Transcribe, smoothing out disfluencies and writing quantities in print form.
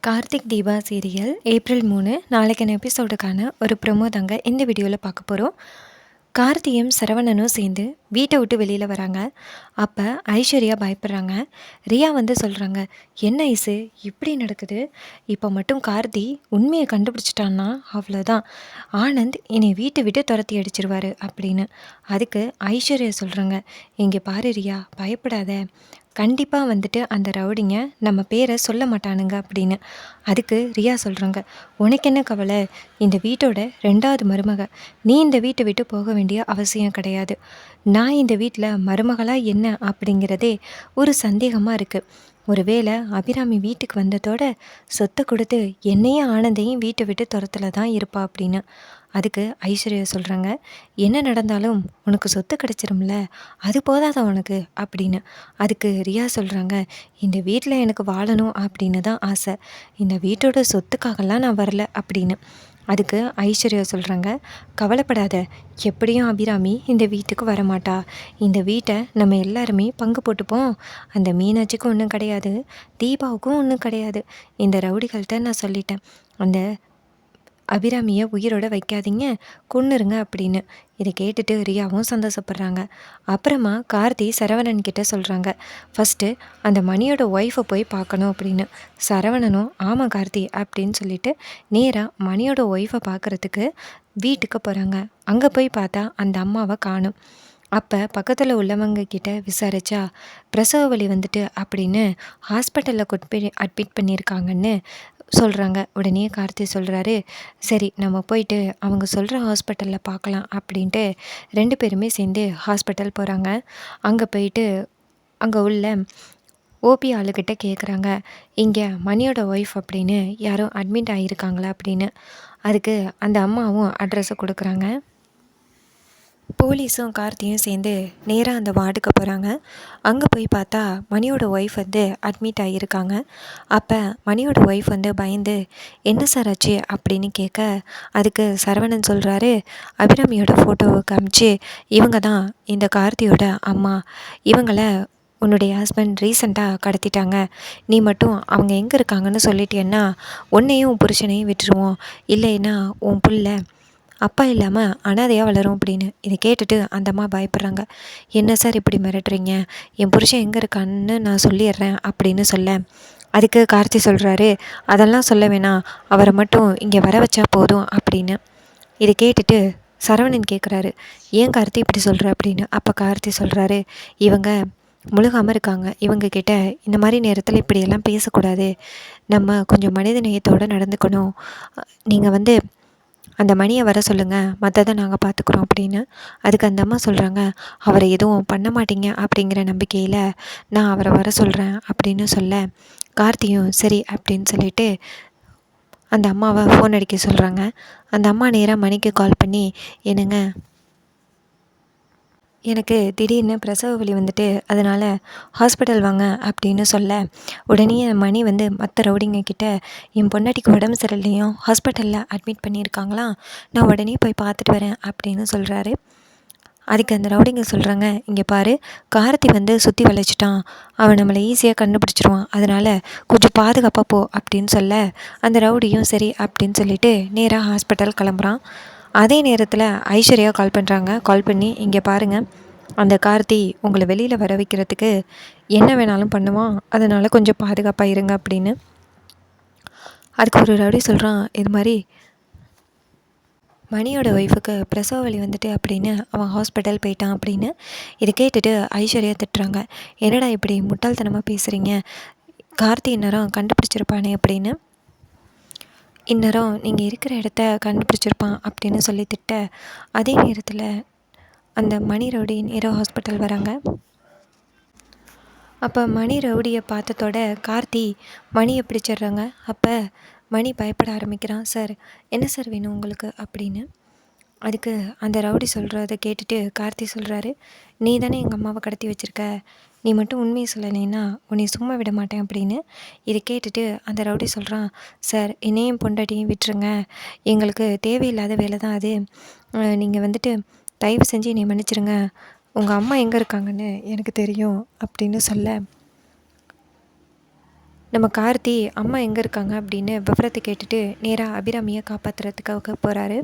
Karthik Deepa serial April 3 நாளைக்கான எபிசோடுக்கான ஒரு promo தாங்க இந்த வீடியோவில் பார்க்க போகிறோம். கார்த்தியும் சரவணனும் சேர்ந்து வீட்டை விட்டு வெளியில் வராங்க. அப்போ ஐஸ்வர்யா பயப்படுறாங்க. ரியா சொல்கிறாங்க, என்ன ஐசு இப்படி நடக்குது? இப்போ மட்டும் கார்த்தி உண்மையை கண்டுபிடிச்சிட்டான்னா அவ்வளோதான், ஆனந்த் என்னை வீட்டை விட்டு துரத்தி அடிச்சிருவாரு அப்படின்னு. அதுக்கு ஐஸ்வர்யா சொல்கிறாங்க, இங்கே பாரு ரியா, பயப்படாத, கண்டிப்பாக அந்த ரவுடிங்க நம்ம பேரை சொல்ல மாட்டானுங்க அப்படின்னு. அதுக்கு ரியா சொல்கிறாங்க, உனக்கு என்ன கவலை, இந்த வீட்டோட 2வது மருமக, நீ இந்த வீட்டை விட்டு போக வேண்டிய அவசியம் கிடையாது. நான் இந்த வீட்டில் மருமகளாக என்ன அப்படிங்கிறதே ஒரு சந்தேகமாக இருக்குது. ஒருவேளை அபிராமி வீட்டுக்கு வந்ததோட சொத்தை கொடுத்து என்னையும் ஆனந்தையும் வீட்டை விட்டு துரத்துல தான் இருப்பா அப்படின்னு. அதுக்கு ஐஸ்வர்யா சொல்கிறாங்க, என்ன நடந்தாலும் உனக்கு சொத்து கிடச்சிரும்ல, அது போதாதா உனக்கு அப்படின்னு. அதுக்கு ரியா சொல்கிறாங்க, இந்த வீட்டில் எனக்கு வாழணும் அப்படின்னு தான் ஆசை, இந்த வீட்டோட சொத்துக்காகலாம் நான் வரல அப்படின்னு. அதுக்கு ஐஸ்வர்யா சொல்கிறாங்க, கவலைப்படாத, எப்படியும் அபிராமி இந்த வீட்டுக்கு வரமாட்டா, இந்த வீட்டை நம்ம எல்லாருமே பங்கு போட்டுப்போம். அந்த மீனாட்சிக்கும் ஒன்றும் கிடையாது, தீபாவுக்கும் ஒன்றும் கிடையாது. இந்த ரவுடிகள்கிட்ட நான் சொல்லிட்டேன், அந்த அபிராமியை உயிரோட வைக்காதீங்க, கொன்னுருங்க அப்படின்னு. இதை கேட்டுட்டு ரியாவும் சந்தோஷப்படுறாங்க. அப்புறமா கார்த்தி சரவணன் கிட்ட சொல்கிறாங்க, ஃபஸ்ட்டு அந்த மணியோட ஒய்ஃபை போய் பார்க்கணும் அப்படின்னு. சரவணனும் ஆமாம் கார்த்தி அப்படின்னு சொல்லிட்டு நேராக மணியோட ஒய்ஃபை பார்க்குறதுக்கு வீட்டுக்கு போகிறாங்க. அங்கே போய் பார்த்தா அந்த அம்மாவை காணும். அப்போ பக்கத்தில் உள்ளவங்க கிட்ட விசாரிச்சா பிரசவ வலி அப்படின்னு ஹாஸ்பிட்டலில் அட்மிட் பண்ணியிருக்காங்கன்னு சொல்கிறாங்க. உடனே கார்த்தி சொல்கிறாரு, சரி நம்ம போயிட்டு அவங்க சொல்கிற ஹாஸ்பிட்டலில் பார்க்கலாம் அப்படின்ட்டு 2 பேருமே சேர்ந்து ஹாஸ்பிட்டல் போகிறாங்க. அங்கே போயிட்டு அங்கே உள்ள ஓபி ஆளுக்கிட்ட கேட்குறாங்க, இங்கே மணியோட ஒய்ஃப் அப்படின்னு யாரும் அட்மிட் ஆகியிருக்காங்களா அப்படின்னு. அதுக்கு அந்த அம்மாவும் அட்ரஸை கொடுக்குறாங்க. போலீஸும் கார்த்தியும் சேர்ந்து நேராக அந்த வார்டுக்கு போகிறாங்க. அங்கே போய் பார்த்தா மணியோட ஒய்ஃப் அட்மிட் ஆகியிருக்காங்க. அப்போ மணியோட ஒய்ஃப் பயந்து, என்ன சார் ஆச்சு அப்படின்னு கேட்க, அதுக்கு சரவணன் சொல்கிறாரு, அபிராமியோட ஃபோட்டோவை காமிச்சு, இவங்க தான் இந்த கார்த்தியோட அம்மா, இவங்கள உன்னுடைய ஹஸ்பண்ட் ரீசெண்டாக கடத்திட்டாங்க, நீ மட்டும் அவங்க எங்கே இருக்காங்கன்னு சொல்லிட்டேன்னா உன்னையும் உன் புருஷனையும் விட்டுருவோம், இல்லைன்னா உன் புள்ள அப்பா இல்லாமல் அனாதையாக வளரும் அப்படின்னு. இதை கேட்டுட்டு அந்த அம்மா பயப்படுறாங்க. என்ன சார் இப்படி மிரட்டுறீங்க, என் புருஷன் எங்கே இருக்கான்னு நான் சொல்லிடுறேன் அப்படின்னு சொல்ல, அதுக்கு கார்த்தி சொல்கிறாரு, அதெல்லாம் சொல்ல வேணாம், அவரை மட்டும் இங்கே வர வச்சா போதும் அப்படின்னு. இதை கேட்டுட்டு சரவணன் கேட்குறாரு, ஏன் கார்த்தி இப்படி சொல்கிற அப்படின்னு. அப்போ கார்த்தி சொல்கிறாரு, இவங்க முழுகாமல் இருக்காங்க, இவங்கக்கிட்ட இந்த மாதிரி நேரத்தில் இப்படியெல்லாம் பேசக்கூடாது, நம்ம கொஞ்சம் மனித நேயத்தோடு நடந்துக்கணும், நீங்கள் அந்த மணியை வர சொல்லுங்கள், மற்றதை நாங்கள் பார்த்துக்குறோம் அப்படின்னு. அதுக்கு அந்த அம்மா சொல்கிறாங்க, அவரை எதுவும் பண்ண மாட்டீங்க அப்படிங்கிற நம்பிக்கையில் நான் அவரை வர சொல்கிறேன் அப்படின்னு சொல்ல, கார்த்தியும் சரி அப்படின்னு சொல்லிட்டு அந்த அம்மாவை ஃபோன் அடிக்க சொல்கிறாங்க. அந்த அம்மா நேராக மணிக்கு கால் பண்ணி, என்னங்க, எனக்கு திடீர்னு பிரசவ வலி அதனால் ஹாஸ்பிட்டல் வாங்க அப்படின்னு சொல்ல, உடனே மணி மற்ற ரவுடிங்க கிட்ட, என் பொண்டாட்டிக்கு உடம்பு சரியில்லையும் ஹாஸ்பிட்டலில் அட்மிட் பண்ணியிருக்காங்களாம், நான் உடனே போய் பார்த்துட்டு வரேன் அப்படின்னு சொல்கிறாரு. அதுக்கு அந்த ரவுடிங்க சொல்கிறாங்க, இங்கே பாரு, கார்த்தி சுற்றி வளைச்சிட்டான், அவன் நம்மளை ஈஸியாக கண்டுபிடிச்சிருவான், அதனால் கொஞ்சம் பாதுகாப்பாக போ அப்படின்னு சொல்ல, அந்த ரவுடியும் சரி அப்படின்னு சொல்லிட்டு நேராக ஹாஸ்பிட்டல் கிளம்புறான். அதே நேரத்தில் ஐஸ்வர்யா கால் பண்ணுறாங்க. கால் பண்ணி, இங்கே பாருங்கள், அந்த கார்த்தி உங்களை வெளியில் வர வைக்கிறதுக்கு என்ன வேணாலும் பண்ணுவான், அதனால் கொஞ்சம் பாதுகாப்பாக இருங்க அப்படின்னு. அதுக்கு ஒரு ரவுடி சொல்கிறான், இது மாதிரி மணியோட ஒய்ஃபுக்கு பிரசவ வலி அப்படின்னு அவன் ஹாஸ்பிட்டல் போயிட்டான் அப்படின்னு. இதை கேட்டுட்டு ஐஸ்வர்யா திட்டுறாங்க, என்னடா இப்படி முட்டாள்தனமாக பேசுகிறீங்க, கார்த்தி இந்நேரம் கண்டுபிடிச்சிருப்பானே அப்படின்னு. இந்நேரம் நீங்கள் இருக்கிற இடத்த கண்டுபிடிச்சிருப்பான் அப்படின்னு சொல்லி திட்ட, அதே நேரத்தில் அந்த மணி ரவுடி நேராக ஹாஸ்பிட்டல் வராங்க. அப்போ மணி ரவுடியை பார்த்ததோட கார்த்தி மணியை பிடிச்சிடுறாங்க. அப்போ மணி பயப்பட ஆரம்பிக்கிறான், சார் என்ன சார் வேணும் உங்களுக்கு அப்படின்னு. அதுக்கு அந்த ரவுடி சொல்கிறத கேட்டுட்டு கார்த்தி சொல்கிறாரு, நீ தானே எங்கள் அம்மாவை கடத்தி வச்சுருக்க, நீ மட்டும் உண்மையை சொல்லலைன்னா உன்னை சும்மா விட மாட்டேன் அப்படின்னு. இதை கேட்டுட்டு அந்த ரவுடி சொல்கிறான், சார் என்னையும் பொண்டாட்டியும் விட்டுருங்க, எங்களுக்கு தேவையில்லாத வேலை தான் அது, நீங்கள் தயவு செஞ்சு என்னை மன்னிச்சிருங்க, உங்கள் அம்மா எங்கே இருக்காங்கன்னு எனக்கு தெரியும் அப்படின்னு சொல்ல, நம்ம கார்த்தி அம்மா எங்கே இருக்காங்க அப்படின்னு விவரத்தை கேட்டுட்டு நேராக அபிராமியை காப்பாற்றுறதுக்காக போகிறாரு.